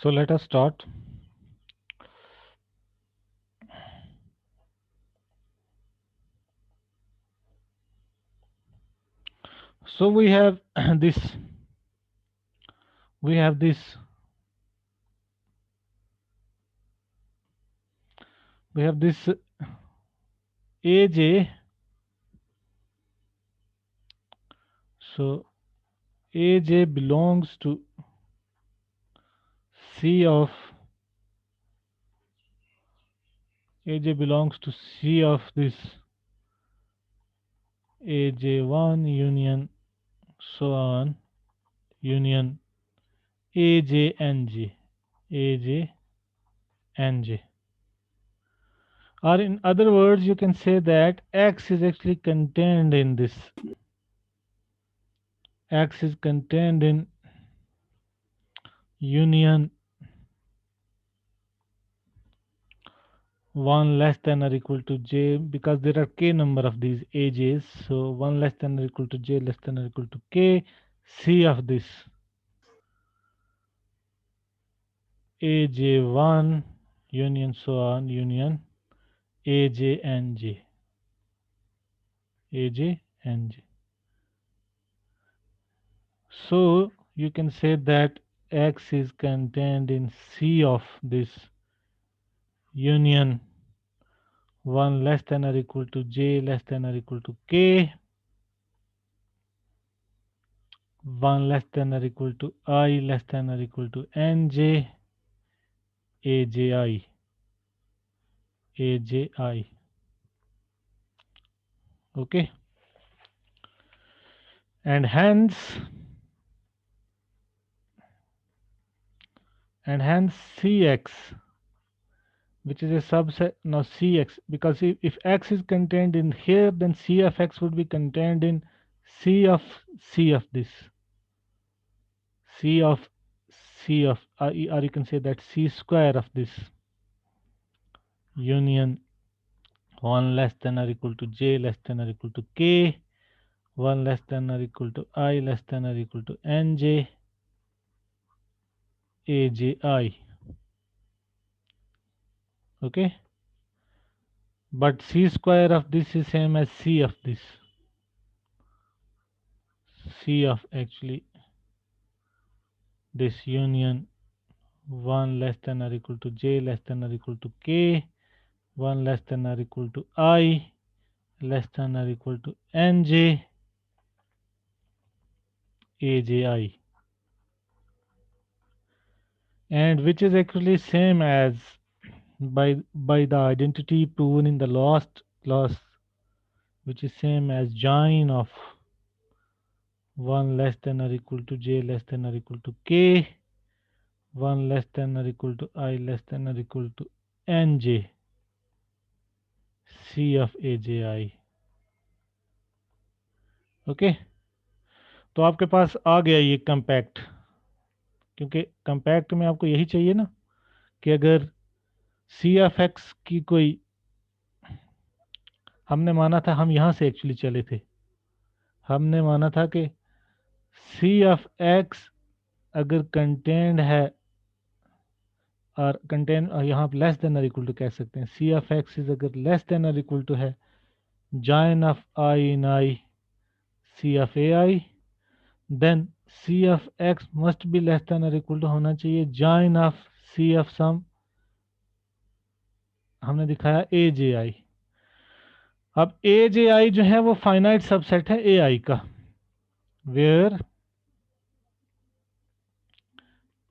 So let us start. So we have this we have this we have this AJ. So AJ belongs to C of AJ belongs to C of this AJ1 union so on union AJ AJ and J. Or in other words, you can say that X is actually contained in this. X is contained in union 1 less than or equal to J, because there are K number of these AJs. So 1 less than or equal to J less than or equal to K, C of this AJ1 union so on union AJ and J. AJ and J. So you can say that X is contained in C of this union 1 less than or equal to J less than or equal to K, 1 less than or equal to I less than or equal to NJ AJI AJI. Okay, and hence CX, which is a subset now CX, because if X is contained in here, then C of X would be contained in C of this C of or you can say that C square of this union 1 less than or equal to J less than or equal to K, 1 less than or equal to I less than or equal to NJ AJI. Okay, but C square of this is same as C of this, C of actually this union 1 less than or equal to J less than or equal to K, 1 less than or equal to I less than or equal to NJ AJI, and which is actually same as by the identity proven in the last class, which is same as join of 1 less than or equal to J less than or equal to K, 1 less than or equal to I less than or equal to NJ C of AJI. Okay, तो आपके पास आ गया ये compact, क्योंकि compact में आपको यही चाहिए ना कि अगर सी एफ एक्स की कोई, हमने माना था, हम यहाँ से एक्चुअली चले थे, हमने माना था कि सी एफ एक्स अगर कंटेंड है, और कंटेन यहाँ आप लेस देन और इक्वल टू कह सकते हैं, सी एफ एक्स इज अगर लेस देन और इक्वल टू है join of I in I C of AI, then C of X must be less than or equal to होना चाहिए join of C of sum, हमने दिखाया AJI। अब AJI जो है वो फाइनाइट सबसेट है AI का, where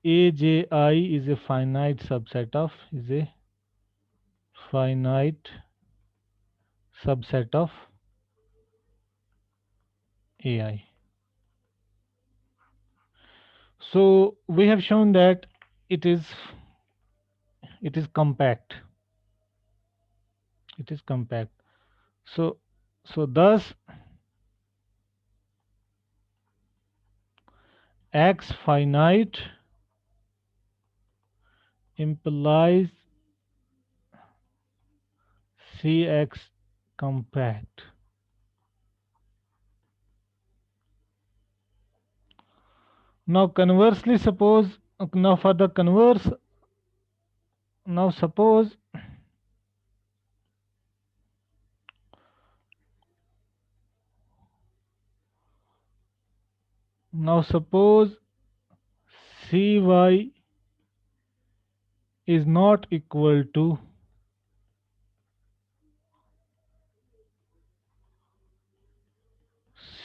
AJI is a finite subset of AI. So we have shown that it is compact. It is compact. So thus X finite implies CX compact. Now conversely, suppose Now for the converse, now suppose cy is not equal to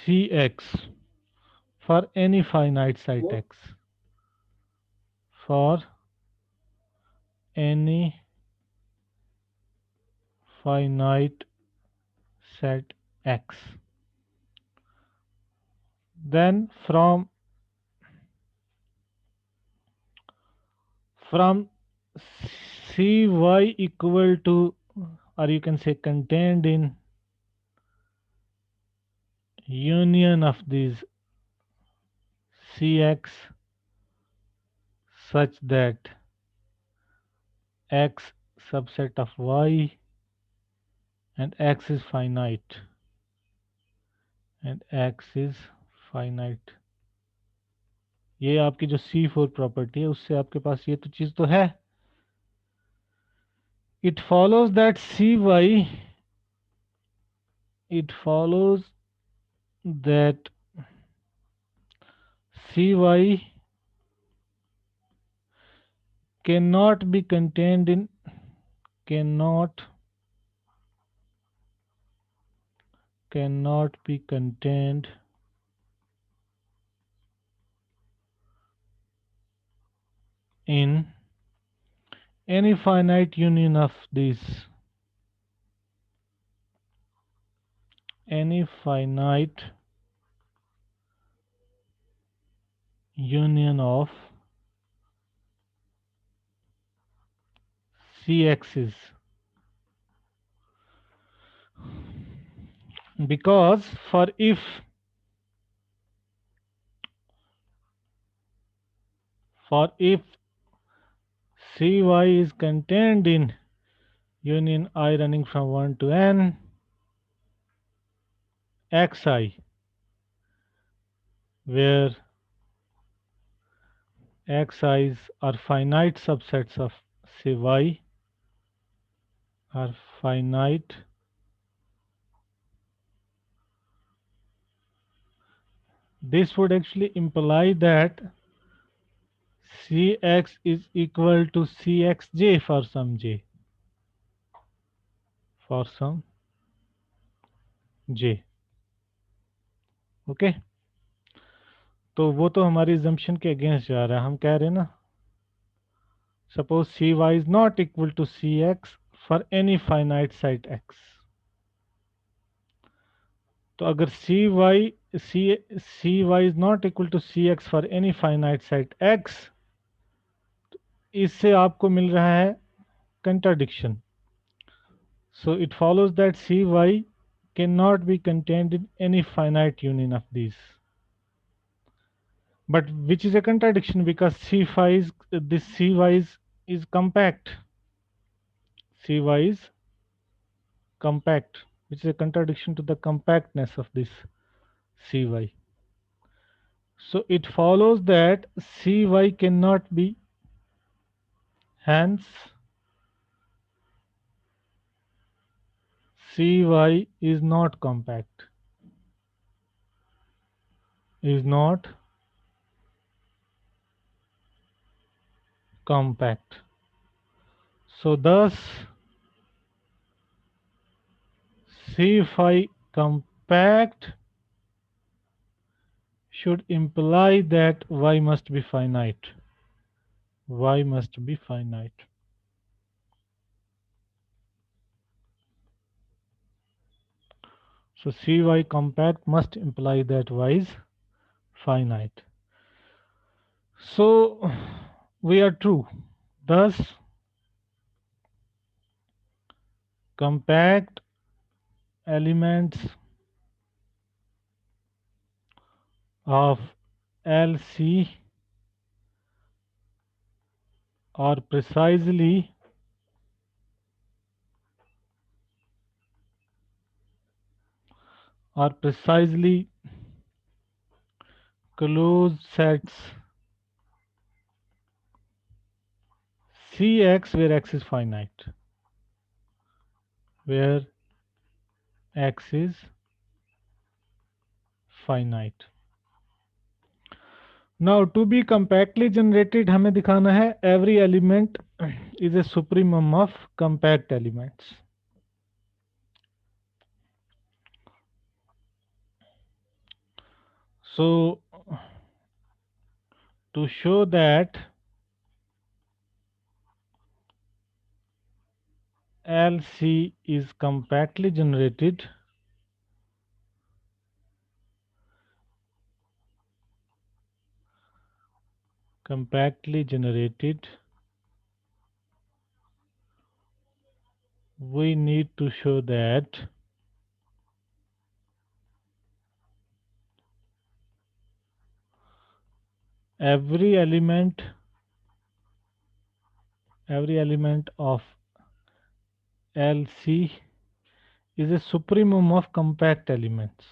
cx for any finite site x, for any finite set x, then from cy equal to, or you can say contained in union of these cx such that x subset of y and x is finite and x is finite, ये आपकी जो C4 property है उससे आपके पास ये तो चीज तो है. It follows that cy, it follows that cy cannot be contained in, cannot be contained in any finite union of these, any finite union of cx's, because for if cy is contained in union I running from 1 to n xi, where xi's are finite subsets of cy, are finite, this would actually imply that cx is equal to cxj for some j, for some j. Okay, तो वो तो हमारी assumption के against जा रहा है. हम कह रहे हैं ना, suppose cy is not equal to cx for any finite site x. तो अगर cy is not equal to cx for any finite site x, इससे आपको मिल रहा है contradiction. So it follows that cy cannot be contained in any finite union of these. But which is a contradiction because this cy is compact. Cy is compact, which is a contradiction to the compactness of this cy. So it follows that cy cannot be, hence cy is not compact, is not compact. So thus C compact should imply that y must be finite. Y must be finite. So Cy compact must imply that y is finite. So we are true. Thus compact elements of LC are precisely closed sets Cx where x is finite, where x is finite. Now to be compactly generated हमें दिखाना है every element is a supremum of compact elements. So to show that LC is compactly generated, we need to show that every element of LC is a supremum of compact elements.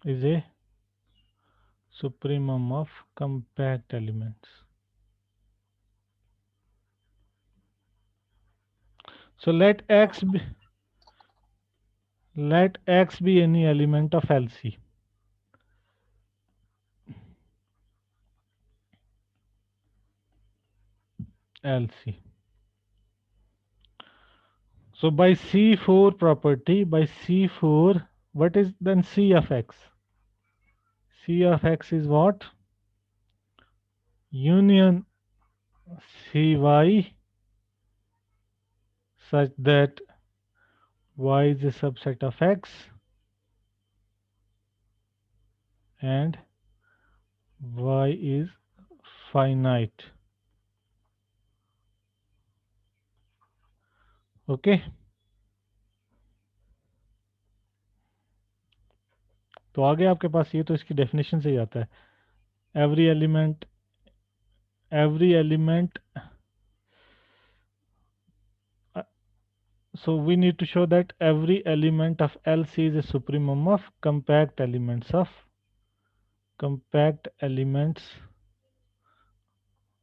Is a supremum of compact elements. So let X be any element of LC. So by C4 property, by C4, what is then C of X? C of X is what? Union Cy such that Y is a subset of X and Y is finite. Okay तो आगे आपके पास ये तो इसकी definition से ही आता है. Every element so we need to show that every element of LC is a supremum of compact elements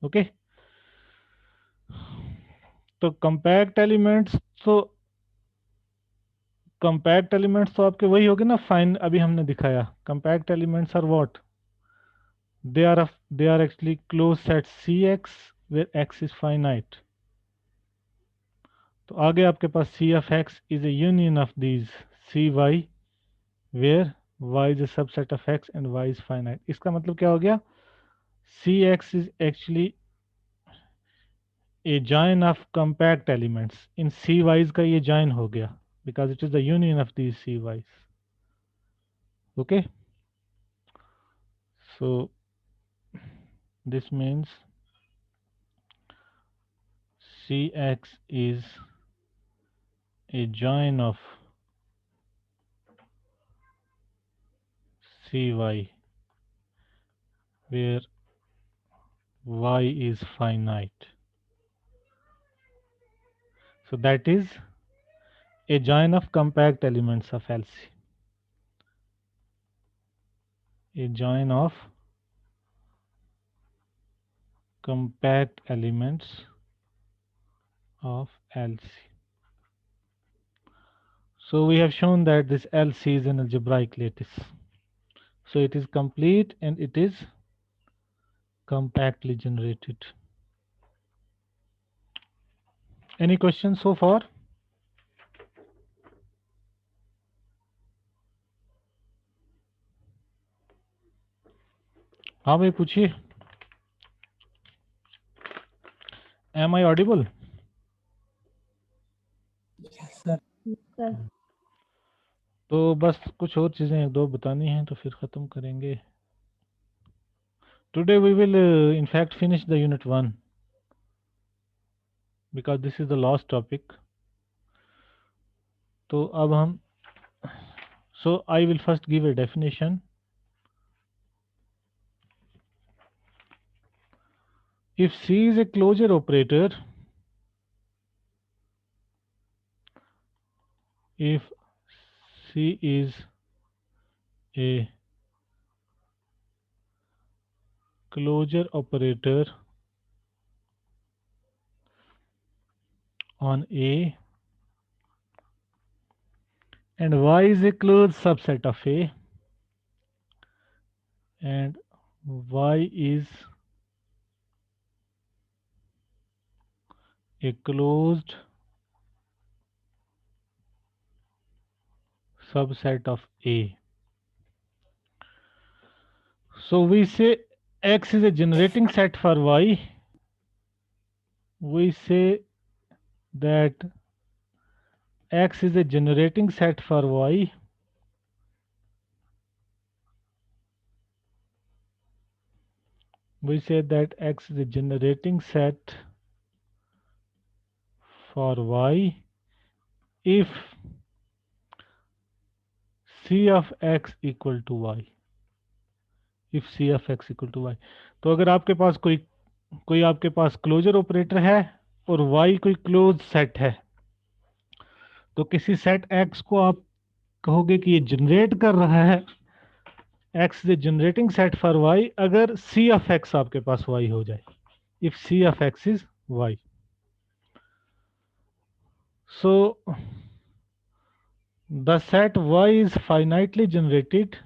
okay. तो compact elements तो आपके वही होगे ना फाइन अभी हमने दिखाया. compact elements are what? they are actually closed set Cx where x is finite. तो आगे आपके पास C of x is a union of these Cy where y is a subset of x and y is finite. इसका मतलब क्या हो गया? Cx is actually a join of compact elements. in Cy's का ये join हो गया because it is the union of these Cy's. Okay, so this means Cx is a join of Cy where y is finite. So that is a join of compact elements of LC. A join of compact elements of LC. So we have shown that this LC is an algebraic lattice. So it is complete and it is compactly generated. Any questions so far? हाँ भाई पूछिए. Am I audible? Yes, sir. तो बस कुछ और चीज़ें एक दो बतानी हैं तो फिर ख़त्म करेंगे. Today we will in fact finish the unit 1 because this is the last topic. तो अब हम so I will first give a definition. If C is a closure operator, if C is a closure operator on A, and Y is a closed subset of A, and Y is a closed subset of A. So we say X is a generating set for Y. We say that X is a generating set for Y. We say that X is a generating set for Y if C of X equal to Y. If C of X equal to Y. तो अगर आपके पास कोई आपके पास closure operator है और Y कोई close set है, तो किसी सेट X को आप कहोगे कि ये जनरेट कर रहा है, X is generating set for Y अगर C of X आपके पास Y हो जाए, if C of X is Y. So the set Y is finitely generated.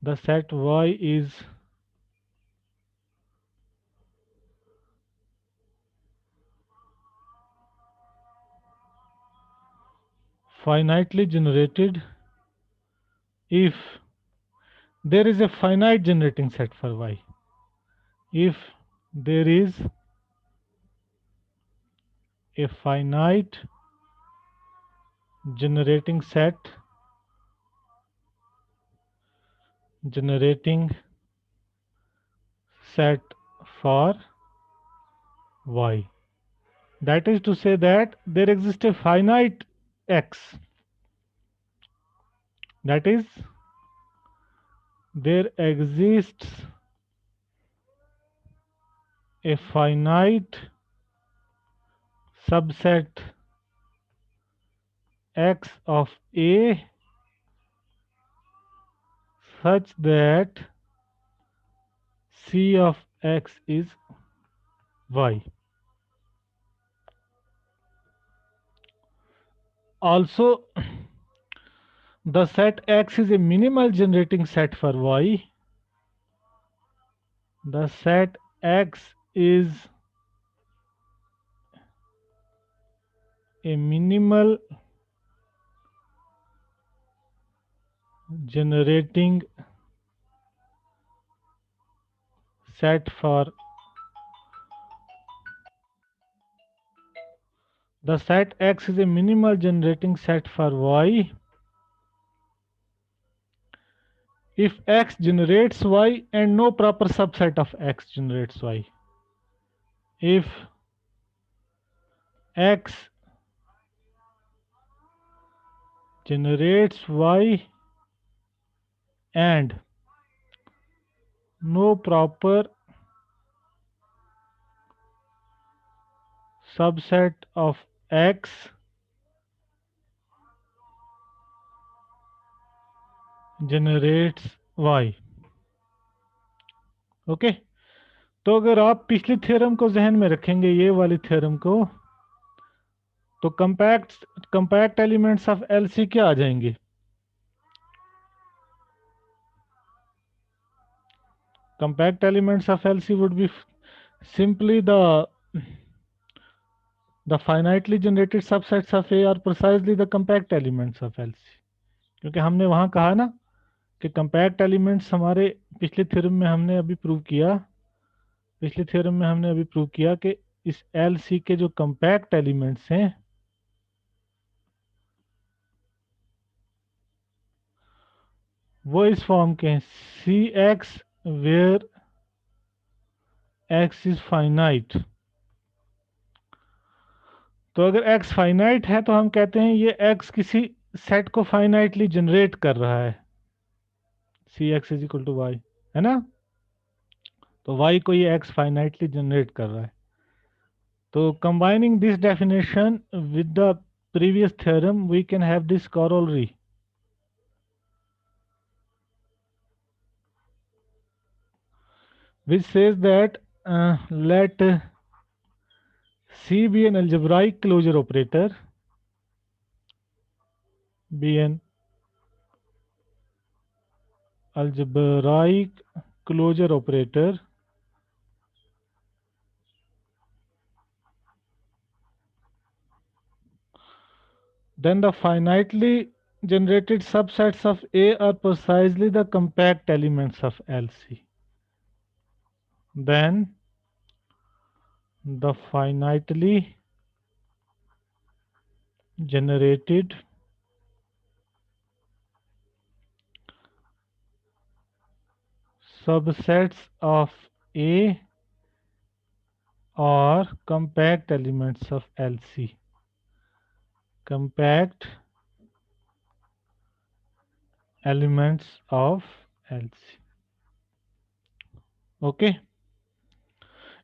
The set Y is finitely generated if there is a finite generating set for Y. If there is a finite generating set for Y. That is to say that there exists a finite X. That is, there exists a finite subset X of A such that C of X is Y. Also, the set X is a minimal generating set for Y. The set X is a minimal generating set for the set X is a minimal generating set for Y if X generates Y and no proper subset of X generates Y. If X generates Y and no proper subset of X generates Y. Okay तो अगर आप पिछली theorem को जहन में रखेंगे, ये वाली थ्योरम को, तो कंपैक्ट एलिमेंट्स ऑफ एलसी क्या आ जाएंगे? Compact elements of LC would be simply the finitely generated subsets of A or precisely the compact elements of LC. क्योंकि हमने वहां कहा ना कि कंपैक्ट एलिमेंट्स हमारे पिछले थ्योरम में हमने अभी प्रूव किया कि इस LC के जो कंपैक्ट एलिमेंट्स हैं वो इस फॉर्म के हैं CX where X is finite. तो अगर X फाइनाइट है तो हम कहते हैं ये X किसी सेट को फाइनाइटली जनरेट कर रहा है, CX is equal to Y, है ना? तो Y को ये X फाइनाइटली जनरेट कर रहा है. तो combining this definition with the previous theorem we can have this corollary. Which says that let C be an algebraic closure operator, be an algebraic closure operator then the finitely generated subsets of A are precisely the compact elements of LC. Then the finitely generated subsets of A are compact elements of LC. Compact elements of LC. Okay.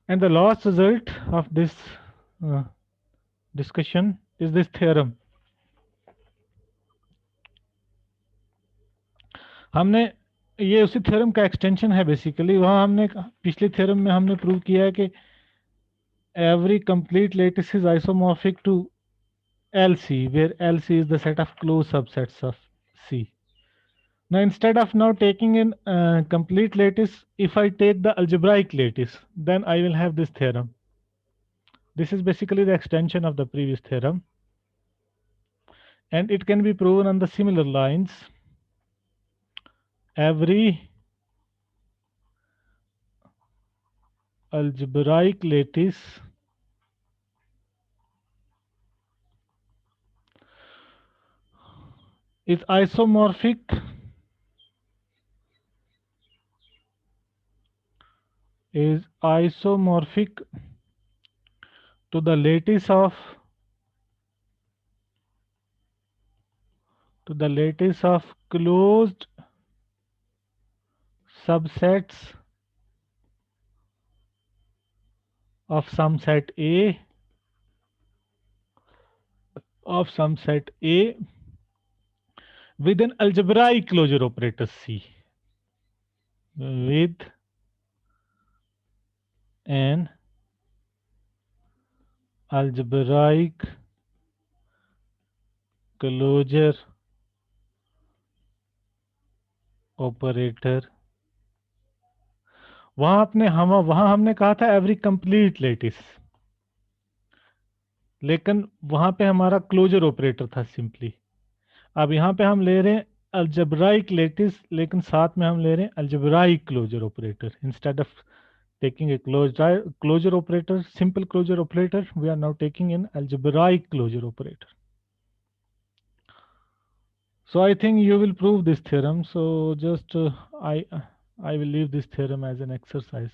And the last result of this discussion is this theorem. हमने ये उसी theorem का extension है basically. वहाँ हमने पिछले theorem में हमने प्रूव किया है कि every complete lattice is isomorphic to LC, where LC is the set of closed subsets of C. Now instead of now taking in complete lattice, if I take the algebraic lattice, then I will have this theorem. This is basically the extension of the previous theorem, and it can be proven on the similar lines. Every algebraic lattice is isomorphic to the lattice of closed subsets of some set A with an algebraic closure operator C. With an algebraic closure operator. वहां हमने कहा था every complete lettuce, लेकिन वहां पे हमारा closure operator था simply. अब यहाँ पे हम ले रहे हैं algebraic lattice, लेकिन साथ में हम ले रहे हैं algebraic closure operator. Instead of taking a closure operator, simple closure operator, we are now taking an algebraic closure operator. So I think you will prove this theorem. So just I will leave this theorem as an exercise.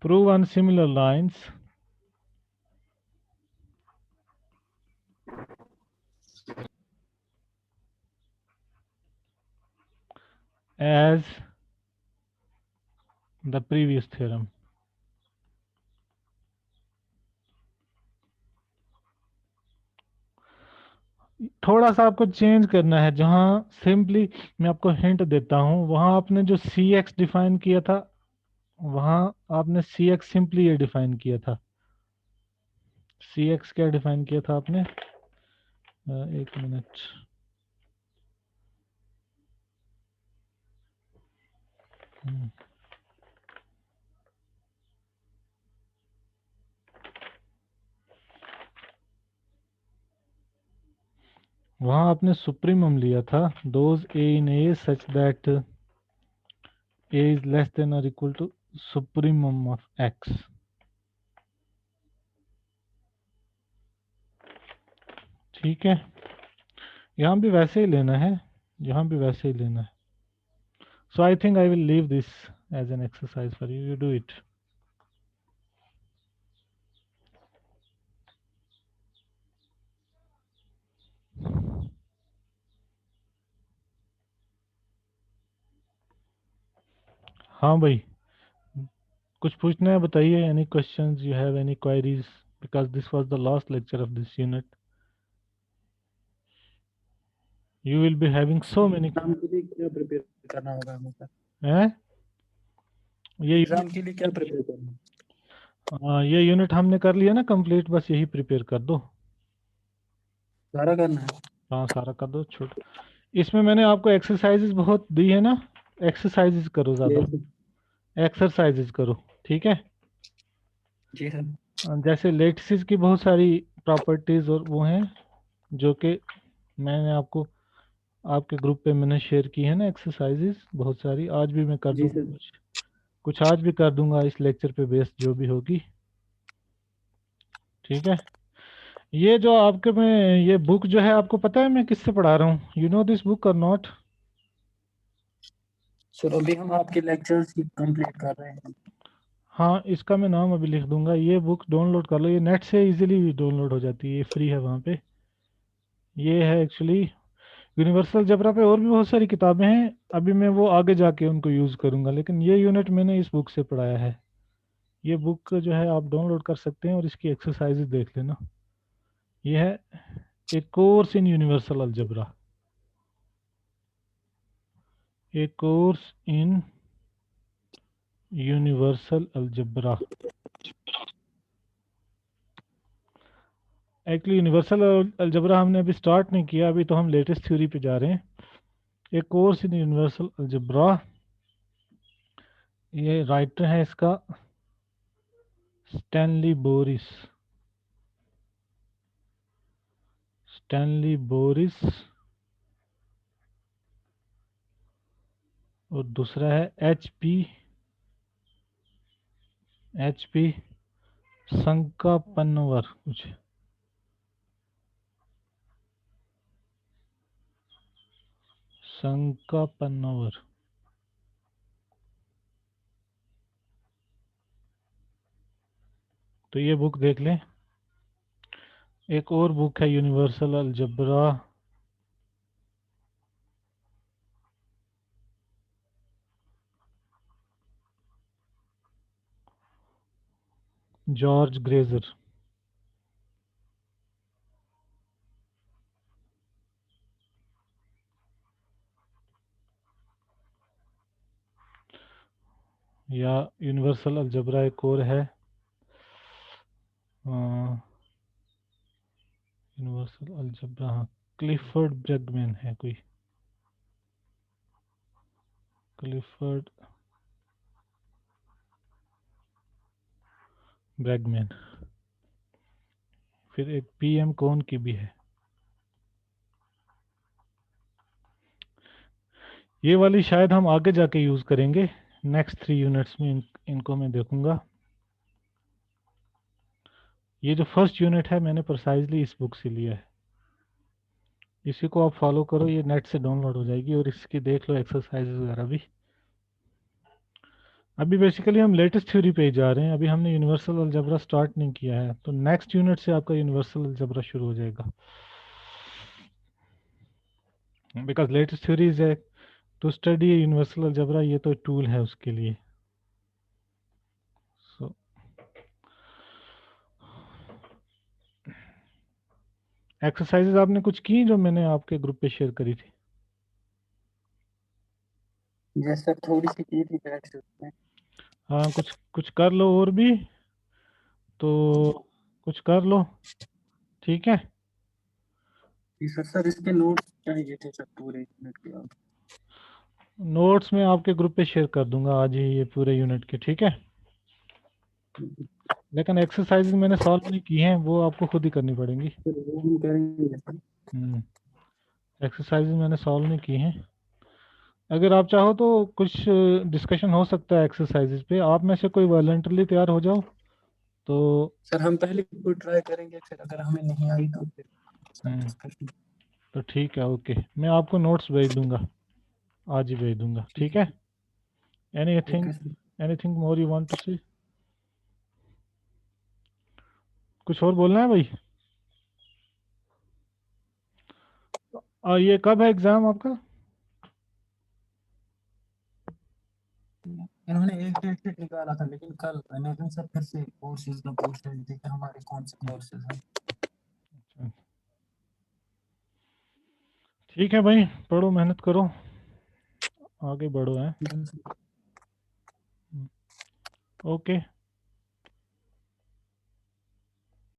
Prove on similar lines as the previous theorem. थोड़ा सा आपको change करना है. जहां simply मैं आपको hint देता हूं, वहां आपने जो Cx डिफाइन किया था, वहां आपने Cx सिंपली ये डिफाइन किया था. Cx क्या डिफाइन किया था आपने? एक मिनट. वहां आपने सुप्रीमम लिया था. Those A in A such that A is less than or equal to supremum of X. ठीक है. यहाँ भी वैसे ही लेना है, यहाँ भी वैसे ही लेना है. So I think I will leave this as an exercise for you. You do it. हाँ भाई, कुछ पूछना है बताइए. Any questions you have, any queries? Because this was the last lecture of this unit. You will be having so many. Exam के लिए क्या prepare करना होगा हमें सर? हैं? ये एग्जाम के लिए क्या प्रिपेयर करना? ये यूनिट हमने कर लिया ना कंप्लीट, बस यही प्रिपेयर कर दो। सारा करना है? हाँ सारा कर दो छोट। इसमें मैंने आपको एक्सरसाइजेज बहुत दी है ना, एक्सरसाइजेज करो ज़्यादा, जी एक्सरसाइजेज करो, ठीक है। जी सर। जैसे लेटिसेस की बहुत सारी प्रॉपर्टीज़ और वो हैं जो कि मैंने आपको आपके ग्रुप पे मैंने शेयर की है ना, एक्सरसाइजेज बहुत सारी, आज भी मैं कर जी दूंगा सर। कुछ, कुछ आज भी कर दूंगा इस लेक्चर पे बेस्ड जो भी होगी, ठीक है। ये जो आपके में ये बुक जो है, आपको पता है मैं किससे पढ़ा रहा हूँ, यू नो दिस बुक और नॉट? सर अभी हम आपके लेक्चर्स की कंप्लीट कर रहे हैं। हाँ इसका मैं नाम अभी लिख दूंगा, ये बुक डाउनलोड कर लो, ये नेट से इजीली डाउनलोड हो जाती है, ये फ्री है वहाँ पे। ये है एक्चुअली यूनिवर्सल जबरा पे, और भी बहुत सारी किताबें हैं, अभी मैं वो आगे जाके उनको यूज़ करूँगा, लेकिन ये यूनिट मैंने इस बुक से पढ़ाया है। ये बुक जो है आप डाउनलोड कर सकते हैं और इसकी एक्सरसाइजेज देख लेना। ये है a course in universal algebra, a course in universal algebra. Actually universal algebra हमने अभी स्टार्ट नहीं किया, अभी तो हम लेटेस्ट थ्योरी पे जा रहे हैं। ए कोर्स इन यूनिवर्सल अलजबरा, ये राइटर है इसका स्टैनली बोरिस, स्टैनली बोरिस, और दूसरा है एच पी संकापन्नवर कुछ, संकापन्नवर। तो ये बुक देख लें। एक और बुक है यूनिवर्सल अलजबरा, जॉर्ज ग्रेजर। या यूनिवर्सल अलजबरा एक और है, यूनिवर्सल अलजबरा, हाँ क्लिफर्ड ब्रैगमैन है कोई, क्लिफर्ड ब्रैगमैन। फिर एक पीएम कौन की भी है। ये वाली शायद हम आगे जाके यूज़ करेंगे, नेक्स्ट 3 यूनिट्स में इनको मैं देखूंगा। ये जो फर्स्ट यूनिट है मैंने प्रिसाइजली इस बुक से लिया है, इसी को आप फॉलो करो, ये नेट से डाउनलोड हो जाएगी, और इसकी देख लो एक्सरसाइज वगैरह भी। अभी बेसिकली हम लेटेस्ट थ्योरी पे ही जा रहे हैं, अभी हमने यूनिवर्सल अलजबरा स्टार्ट नहीं किया है, तो नेक्स्ट यूनिट से आपका यूनिवर्सल अलजबरा शुरू हो जाएगा, बिकॉज लेटेस्ट थ्योरीज है टू स्टडी यूनिवर्सल अलजबरा, ये तो टूल है उसके लिए। सो एक्सरसाइजेज आपने कुछ की जो मैंने आपके ग्रुप पे शेयर करी थी? यस सर, थोड़ी सी की थी प्रैक्टिस में। हाँ कुछ कुछ कर लो और भी, तो कुछ कर लो, ठीक है। जी सर। सर इसके नोट्स चाहिए थे सर पूरे यूनिट के आप। नोट्स में आपके ग्रुप पे शेयर कर दूंगा आज ही ये पूरे यूनिट के, ठीक है। लेकिन एक्सरसाइज मैंने सॉल्व नहीं की हैं, वो आपको खुद ही करनी पड़ेंगी। सर वो हम करेंगे सर। एक्सरसाइज मैंने सॉल्व नहीं की हैं, अगर आप चाहो तो कुछ डिस्कशन हो सकता है एक्सरसाइजेज पे, आप में से कोई वॉलंटरली तैयार हो जाओ तो। सर हम पहले कोई ट्राई करेंगे, फिर अगर हमें नहीं आई तो फिर सर हम्म, डिस्कशन। तो ठीक है, ओके, मैं आपको नोट्स भेज दूंगा, आज ही भेज दूंगा, ठीक ठीक है। है। Anything, okay sir. Anything more you want to say, कुछ और बोलना है भाई? ये कब है एग्ज़ाम आपका? इन्होंने एक डेट शीट निकाला था लेकिन कल, लेकिन सर फिर से कोर्सेज का पूछ रहे थे कि हमारे कौन से कोर्सेज हैं। ठीक है भाई, पढ़ो मेहनत करो, आगे बढ़ो, है। ठीक है सर। ओके।